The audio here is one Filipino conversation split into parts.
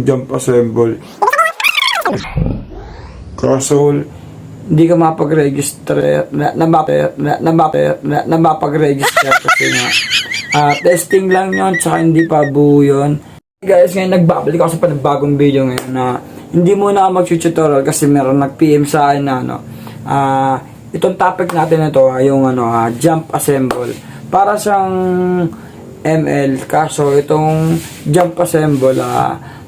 jump assemble. Kaso, hindi ka mapag-register na mapag-register kasi nga testing lang yon, tsaka hindi pa buo yun. Guys, ngayon nagbabalik ako sa panibagong video ngayon na hindi muna ako mag-tutorial kasi meron nag-PM sa akin na itong topic natin na ito, yung jump assemble. Para siyang ML, kaso itong jump assemble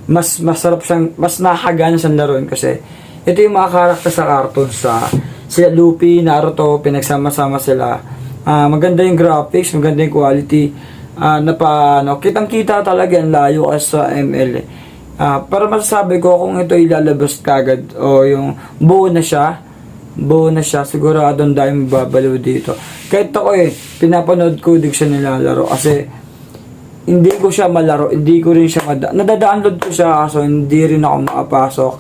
mas masarap siyang, mas nakakagana siyang laruin kasi ito yung mga karakter sa cartoon sila Luffy, Naruto, pinagsama-sama sila. Maganda yung graphics, maganda yung quality. Kitang-kita talaga ang layo kasi sa ML. Para masasabi ko kung ito ilalabas kagad o yung buo na siya, sigurado ang dami babaliw dito. Kahit ako pinapanood ko din siya nilalaro kasi hindi ko siya malaro, hindi ko rin siya nadadownload ko siya kaso hindi rin ako makapasok.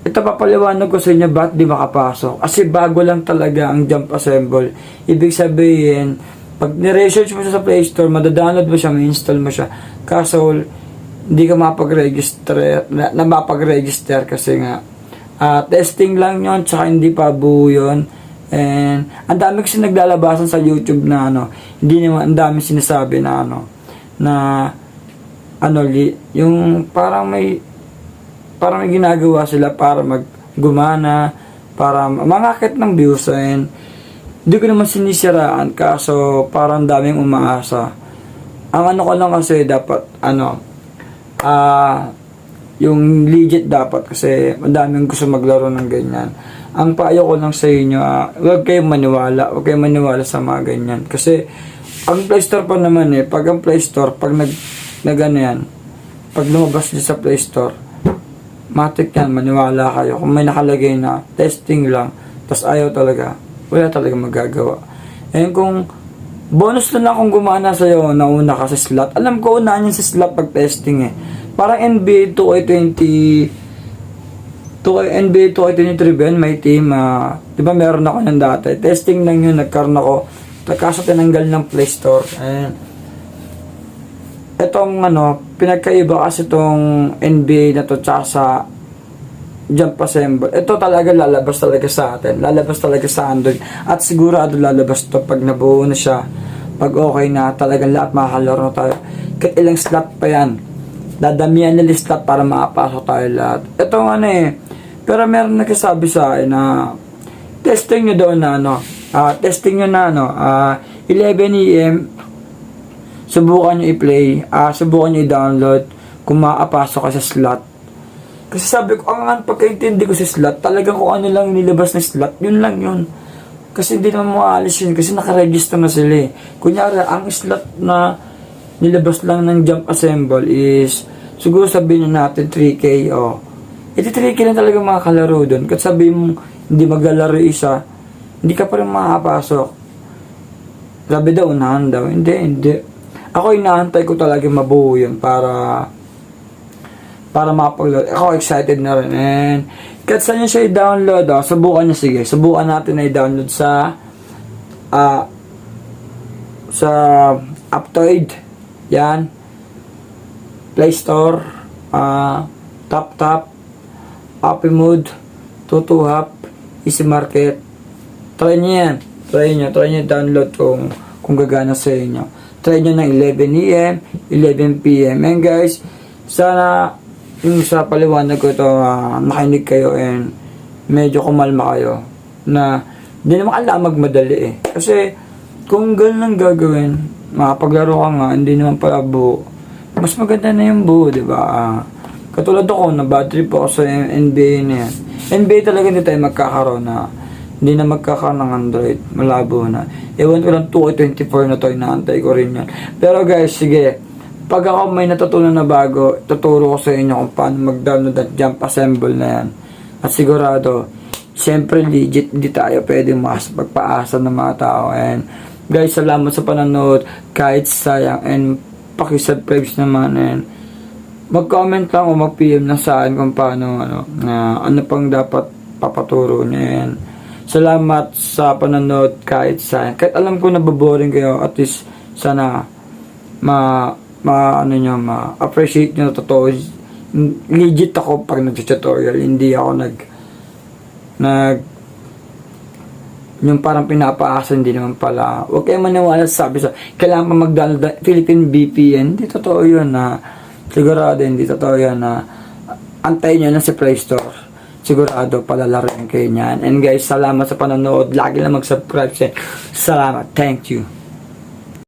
Ito papaliwanag ko sa inyo ba't di makapasok. Kasi bago lang talaga ang jump assemble. Ibig sabihin, pag ni-research mo siya sa Play Store, madadownload mo siya, ma-install mo siya. Kaso, hindi ka mapag-register kasi nga testing lang yon, tsaka hindi pa buo yun. And ang dami kasi naglalabasan sa YouTube na hindi naman ang dami sinasabi na yung parang may ginagawa sila para maggumana, para mangakit ng views. And hindi ko naman sinisiraan kaso parang daming umaasa. Ang ko lang kasi dapat yung legit dapat kasi madaming gusto maglaro ng ganyan. Ang payo ko lang sa inyo, huwag kayong maniwala sa mga ganyan. Kasi ang Play Store pa naman pag ang Play Store, pag pag lumabas niyo sa Play Store, matik yan, maniwala kayo. Kung may nakalagay na testing lang, tas ayaw talaga, wala talaga magagawa. And kung bonus na kung gumana sa'yo, nauna ka sa slot. Alam ko, unahan yun sa slot pag testing Parang NBA 2K23 ba yun, may team. Diba meron ako ng dati. Testing lang yun, nagkaroon ako. Kaso tinanggal ng Play Store. And itong pinagkaiba kasi itong NBA na to tsaka sa jump assemble, ito talaga lalabas talaga sa atin, lalabas talaga sa Android, at sigurado lalabas to pag nabuo na siya, pag okay na talagang lahat makakalaro tayo. Kahit ilang slot pa yan, dadamihan nila slot para makapasok tayo lahat. Ito pero meron nagsasabi sa akin na testing nyo daw na 11 AM subukan nyo i-play, subukan nyo i-download kung makapasok ka sa slot. Kasi sabi ko, ang pagkaintindi ko sa slot, talagang kung ano lang nilabas na slot, yun lang yun. Kasi hindi naman maalis yun, kasi nakaregister na sila Kunyari, ang slot na nilabas lang ng jump assemble is, siguro sabihin natin 3K, ito 3K lang talaga makakalaro dun. Kasi sabihin mo, hindi maglalaro isa, hindi ka pa rin makapasok. Sabi daw, unahan daw. Hindi. Ako inaantay ko talaga mabuo yun para makapaglaro. Ako excited na rin. And kahit saan nyo siya i-download, subukan nyo, sige. Subukan natin na i-download sa Aptoid. Yan. Play Store. TapTap. Happy Mood. Tutuhap. Easy Market. Try nyo yan. Try nyo download kung gagana sa inyo. Try nyo ng 11 AM, 11 PM. And guys, sana yung sa paliwanag ko ito, nakinig kayo and medyo kumalma kayo. Na hindi naman kailangan magmadali Kasi kung ganun lang gagawin, makapaglaro ka nga, hindi naman pala buo. Mas maganda na yung buo, diba? Katulad ako, na bad trip ako sa NBA na yan. NBA talaga hindi tayo magkakaroon hindi na magkakaroon ng Android. Malabo na. Ewan ko lang 2K24 na to, inaantay ko rin yan. Pero guys, sige. Pag ako may natutunan na bago, tuturo ko sa inyo kung paano mag-download at jump assemble na yan. At sigurado, siyempre legit, hindi tayo pwede magpaasa ng mga tao. And guys, salamat sa panonood. Kahit sayang, and pakisubscribe naman. And mag-comment lang o mag-PM na sa akin kung paano, ano pang dapat papaturo niya yan. Salamat sa panonood kahit alam ko nababoring kayo, at least sana ano nyo, ma-appreciate nyo na totoo. Legit ako pag nag-tutorial, hindi ako yung parang pinapaasa, hindi naman pala. Huwag kayo maniwala sa sabi kailangan pa mag-download Philippine VPN. Hindi totoo yun na, sigurado hindi totoo yun na, antayin nyo na si Play Store. Sigurado palalarin kayo niyan. And guys, salamat sa panonood. Lagi lang mag-subscribe. Salamat. Thank you.